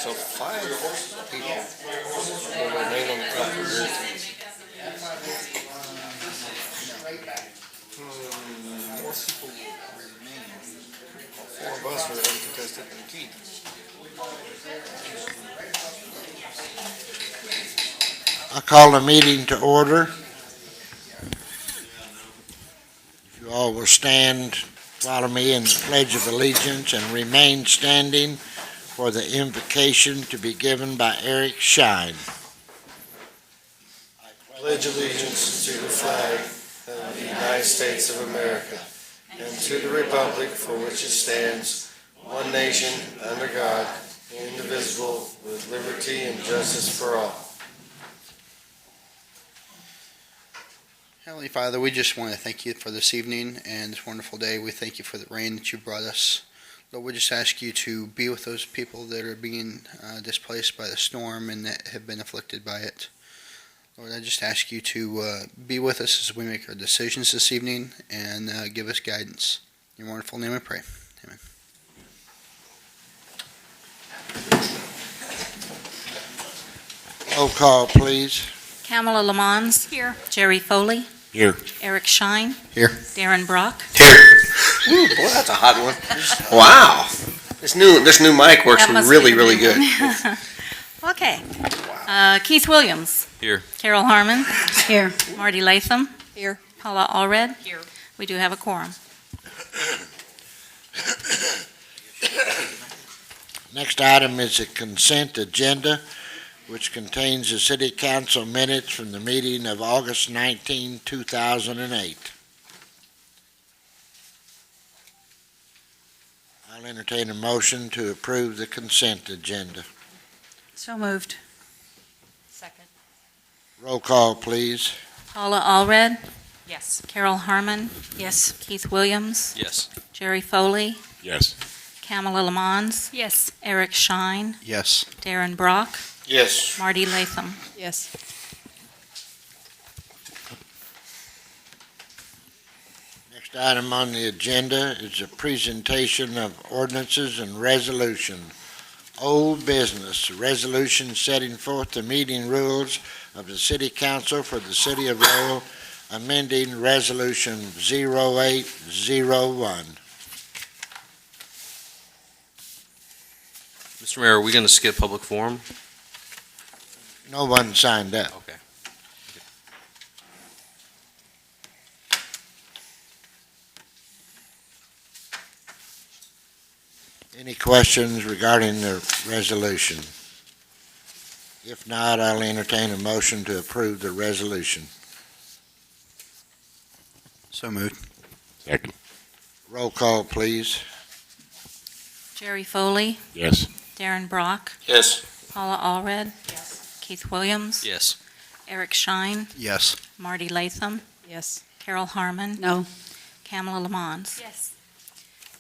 So 5 people will remain on the top of the More people will remain. 4 of us are uncontested and Keith. I call the meeting to order. If you all will stand, follow me in the Pledge of Allegiance and remain standing for the invocation to be given by Eric Shine. I pledge allegiance to the flag of the United States of America and to the republic for which it stands, one nation, under God, indivisible, with liberty and justice for all. Heavenly Father, we just want to thank you for this evening and this wonderful day. We thank you for the rain that you brought us. Lord, we just ask you to be with those people that are being displaced by the storm and that have been afflicted by it. Lord, I just ask you to be with us as we make our decisions this evening and give us guidance. In your wonderful name I pray. Amen. Roll call, please. Kamala Lamons. Here. Jerry Foley. Here. Eric Shine. Here. Darren Brock. Here. Ooh, boy, that's a hot one. Wow. This new mic works That must really, be really the new good. one. Okay. Keith Williams. Here. Carol Harmon. Here. Marty Latham. Here. Paula Allred. Here. We do have a quorum. Next item is a consent agenda, which contains the City Council minutes from the meeting of August 19, 2008. I'll entertain a motion to approve the consent agenda. So moved. Second. Roll call, please. Paula Allred. Yes. Carol Harmon. Yes. Keith Williams. Yes. Jerry Foley. Yes. Kamala Lamons. Yes. Eric Shine. Yes. Darren Brock. Yes. Marty Latham. Yes. Next item on the agenda is a presentation of ordinances and resolution. Old business, a resolution setting forth the meeting rules of the City Council for the City of Lowell, amending Resolution 0801. Mr. Mayor, are we going to skip public forum? No one signed up. Okay. Any questions regarding the resolution? If not, I'll entertain a motion to approve the resolution. So moved. Second. Roll call, please. Jerry Foley. Yes. Darren Brock. Yes. Paula Allred. Yes. Keith Williams. Yes. Eric Shine. Yes. Marty Latham. Yes. Carol Harmon. No. Kamala Lamons. Yes.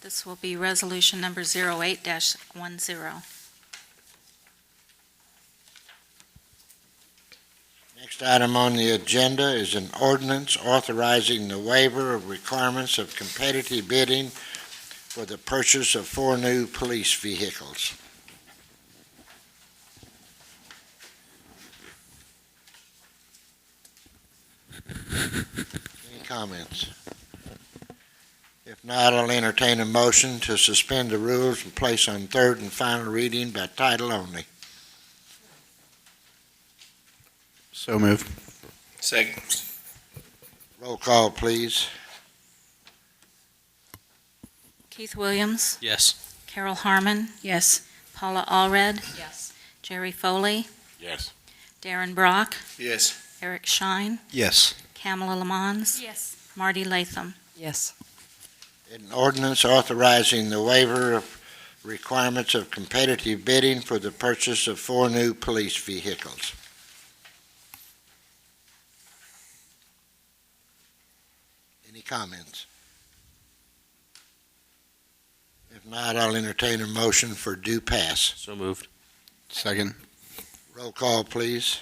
This will be resolution number 08-10. Next item on the agenda is an ordinance authorizing the waiver of requirements of competitive bidding for the purchase of 4 new police vehicles. Any comments? If not, I'll entertain a motion to suspend the rules and place on third and final reading by title only. So moved. Second. Roll call, please. Keith Williams. Yes. Carol Harmon. Yes. Paula Allred. Yes. Jerry Foley. Yes. Darren Brock. Yes. Eric Shine. Yes. Kamala Lamons. Yes. Marty Latham. Yes. An ordinance authorizing the waiver of requirements of competitive bidding for the purchase of 4 new police vehicles. Any comments? If not, I'll entertain a motion for due pass. So moved. Second. Roll call, please.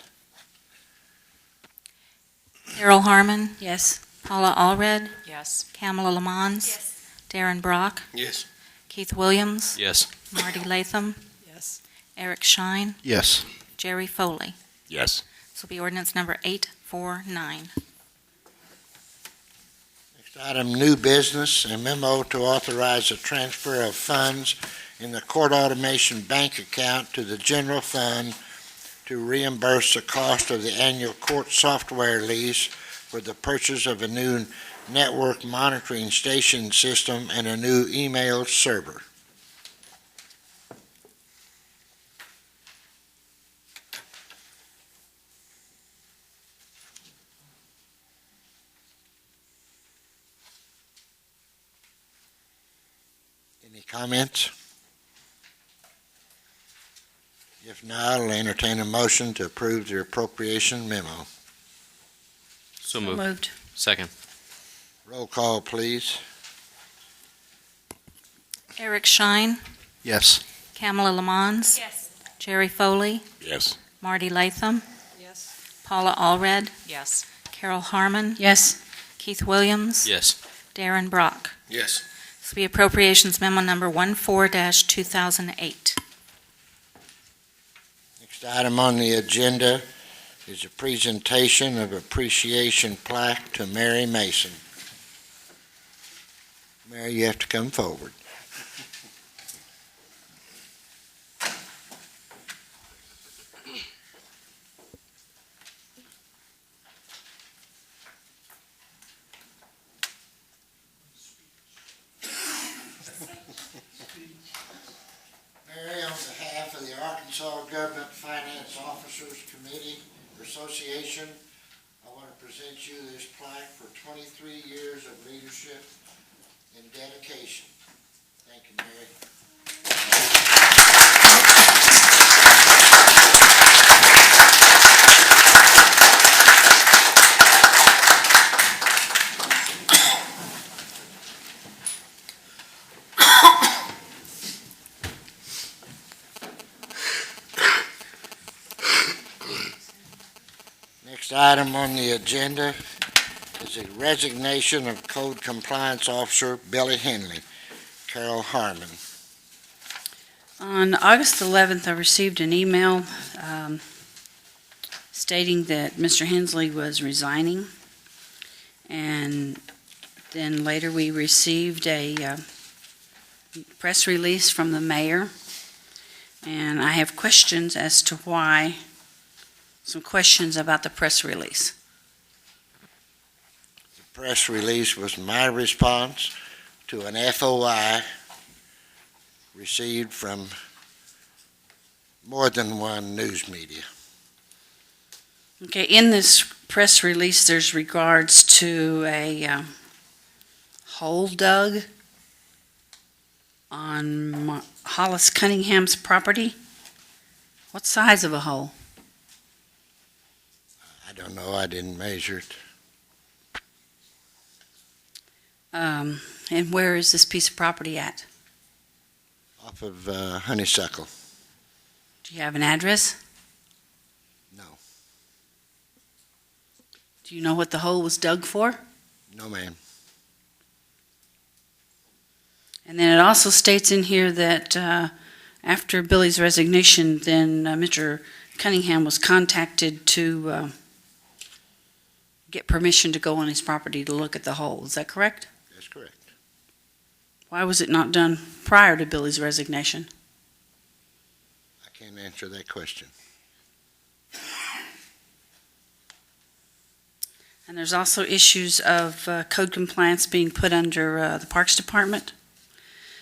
Carol Harmon. Yes. Paula Allred. Yes. Kamala Lamons. Yes. Darren Brock. Yes. Keith Williams. Yes. Marty Latham. Yes. Eric Shine, Yes. Jerry Foley. Yes. This will be ordinance number 849. Next item, new business, a memo to authorize a transfer of funds in the court automation bank account to the general fund to reimburse the cost of the annual court software lease for the purchase of a new network monitoring station system and a new email server. Any comments? If not, I'll entertain a motion to approve the appropriation memo. So moved. Second. Roll call, please. Eric Shine, Yes. Kamala Lamons, Yes. Jerry Foley, Yes. Marty Latham, Yes. Paula Allred, Yes. Carol Harmon, Yes. Keith Williams, Yes. Darren Brock. Yes. This will be appropriations memo number 14-2008. Next item on the agenda is a presentation of appreciation plaque to Mary Mason. Mary, you have to come forward. Mary, on behalf of the Arkansas Government Finance Officers Committee Association, I want to present you this plaque for 23 years of leadership and dedication. Thank you, Mary. Next item on the agenda is a resignation of Code Compliance Officer Billy Henley. Carol Harmon. On August 11th, I received an email stating that Mr. Hensley was resigning. And then later we received a press release from the mayor. And I have questions as to why, some questions about the press release. The press release was my response to an FOI received from more than one news media. Okay, in this press release, there's regards to a hole dug on Hollis Cunningham's property. What size of a hole? I don't know, I didn't measure it. And where is this piece of property at? Off of Honeysuckle. Do you have an address? No. Do you know what the hole was dug for? No, ma'am. And then it also states in here that after Billy's resignation, then Mr. Cunningham was contacted to get permission to go on his property to look at the hole. Is that correct? That's correct. Why was it not done prior to Billy's resignation? I can't answer that question. And there's also issues of code compliance being put under the Parks Department.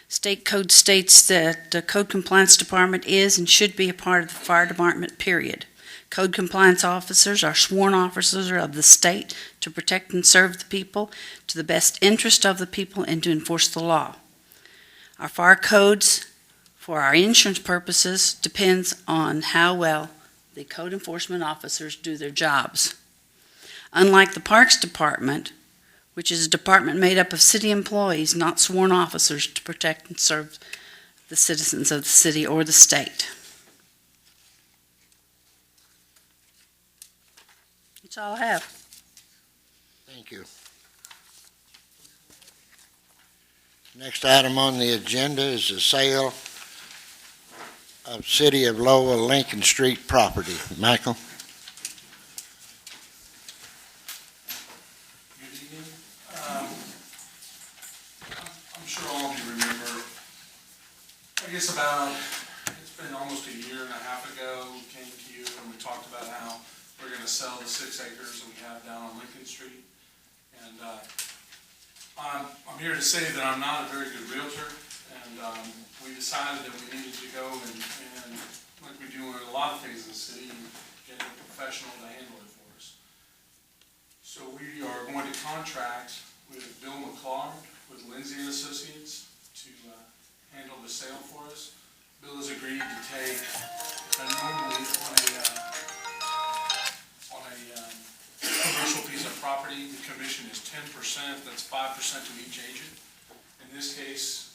State code states that the Code Compliance Department is and should be a part of the fire department, period. Code compliance officers are sworn officers of the state to protect and serve the people to the best interest of the people and to enforce the law. Our fire codes, for our insurance purposes, depends on how well the code enforcement officers do their jobs. Unlike the Parks Department, which is a department made up of city employees, not sworn officers to protect and serve the citizens of the city or the state. That's all I have. Thank you. Next item on the agenda is the sale of City of Lowell Lincoln Street property. Michael? Good evening. I'm sure all of you remember, I guess it's been almost a year and a half ago, we came to you and we talked about how we're gonna sell the 6 acres that we have down on Lincoln Street. And, I'm here to say that I'm not a very good realtor, and, we decided that we needed to go and like we do in a lot of things in the city, and get a professional to handle it for us. So we are going to contract with Bill McClard, with Lindsay and Associates, to handle the sale for us. Bill has agreed to take, normally on a commercial piece of property, the commission is 10%, that's 5% to each agent. In this case,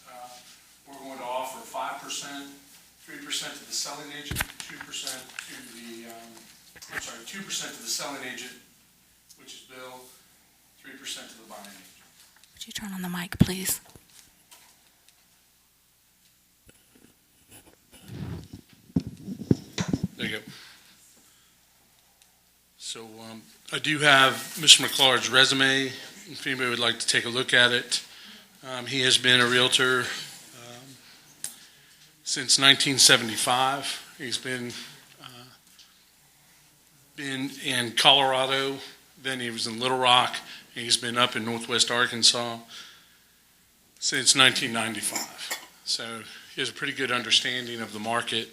we're going to offer 5%, 3% to the selling agent, 2% to the, 2% to the selling agent, which is Bill, 3% to the buying agent. Would you turn on the mic, please? There you go. So I do have Mr. McClard's resume, if anybody would like to take a look at it. He has been a realtor since 1975. He's been in Colorado, then he was in Little Rock, and he's been up in Northwest Arkansas since 1995. So he has a pretty good understanding of the market.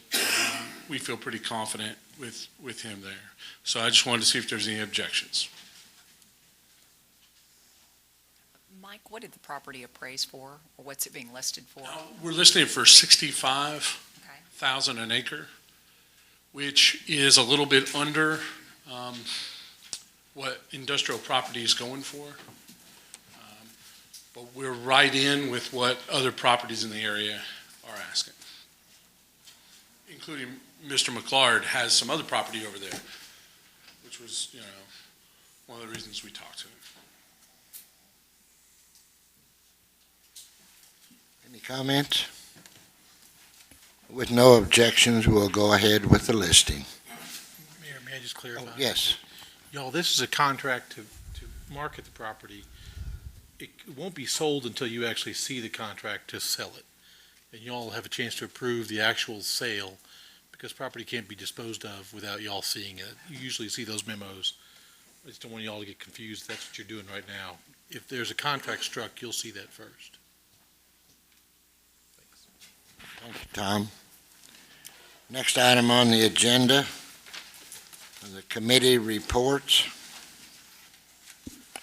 We feel pretty confident with him there. So I just wanted to see if there's any objections. Mike, what did the property appraise for, or what's it being listed for? We're listing it for $65,000 an acre, which is a little bit under what industrial property is going for. But we're right in with what other properties in the area are asking, including Mr. McClard has some other property over there, which was, one of the reasons we talked to him. Any comments? With no objections, we'll go ahead with the listing. Mayor, may I just clarify? Oh, yes. Y'all, this is a contract to market the property. It won't be sold until you actually see the contract to sell it. And y'all have a chance to approve the actual sale, because property can't be disposed of without y'all seeing it. You usually see those memos. I just don't want y'all to get confused. That's what you're doing right now. If there's a contract struck, you'll see that first. Thank you, Tom. Next item on the agenda are the committee reports.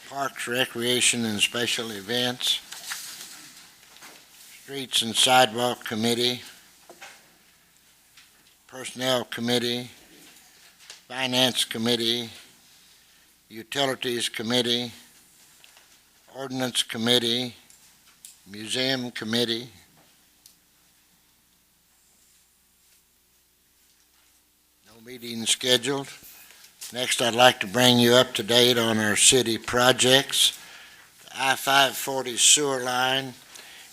Parks, Recreation, and Special Events. Streets and Sidewalk Committee. Personnel Committee. Finance Committee. Utilities Committee. Ordinance Committee. Museum Committee. Meeting scheduled. Next, I'd like to bring you up to date on our city projects. The I-540 sewer line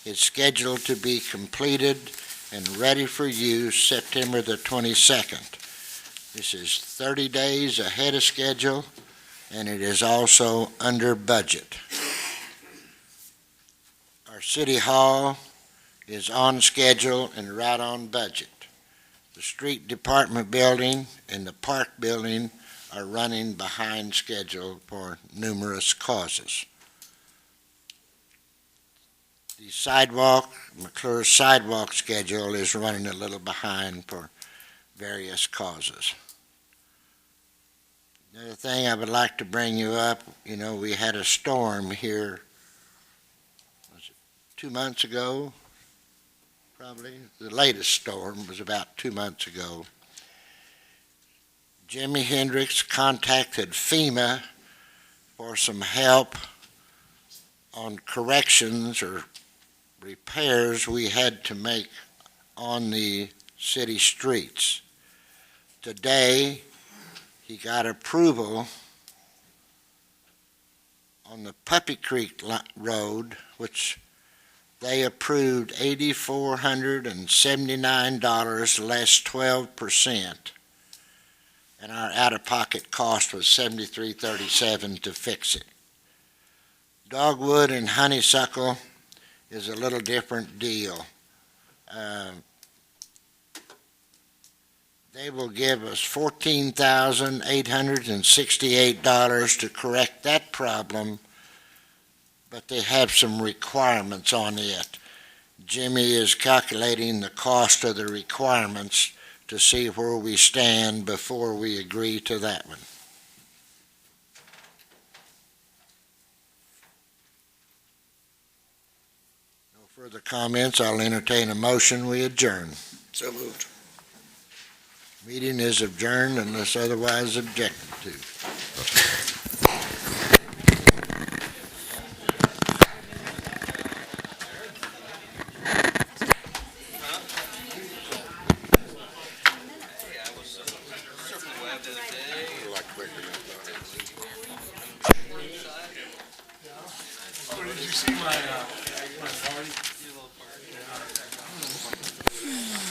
is scheduled to be completed and ready for use September the 22nd. This is 30 days ahead of schedule, and it is also under budget. Our city hall is on schedule and right on budget. The street department building and the park building are running behind schedule for numerous causes. The McClure's sidewalk schedule is running a little behind for various causes. The other thing I would like to bring you up, we had a storm here, was it 2 months ago? Probably. The latest storm was about 2 months ago. Jimi Hendrix contacted FEMA for some help on corrections or repairs we had to make on the city streets. Today, he got approval on the Puppy Creek Road, which they approved $8,479 less 12%. And our out-of-pocket cost was $73.37 to fix it. Dogwood and honeysuckle is a little different deal. They will give us $14,868 to correct that problem, but they have some requirements on it. Jimmy is calculating the cost of the requirements to see where we stand before we agree to that one. No further comments. I'll entertain a motion. We adjourn. So moved. Meeting is adjourned unless otherwise objected to. Did you see my party?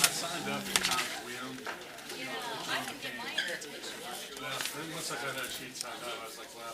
I signed up to come to win. Once I got that sheet signed up, I was like, wow,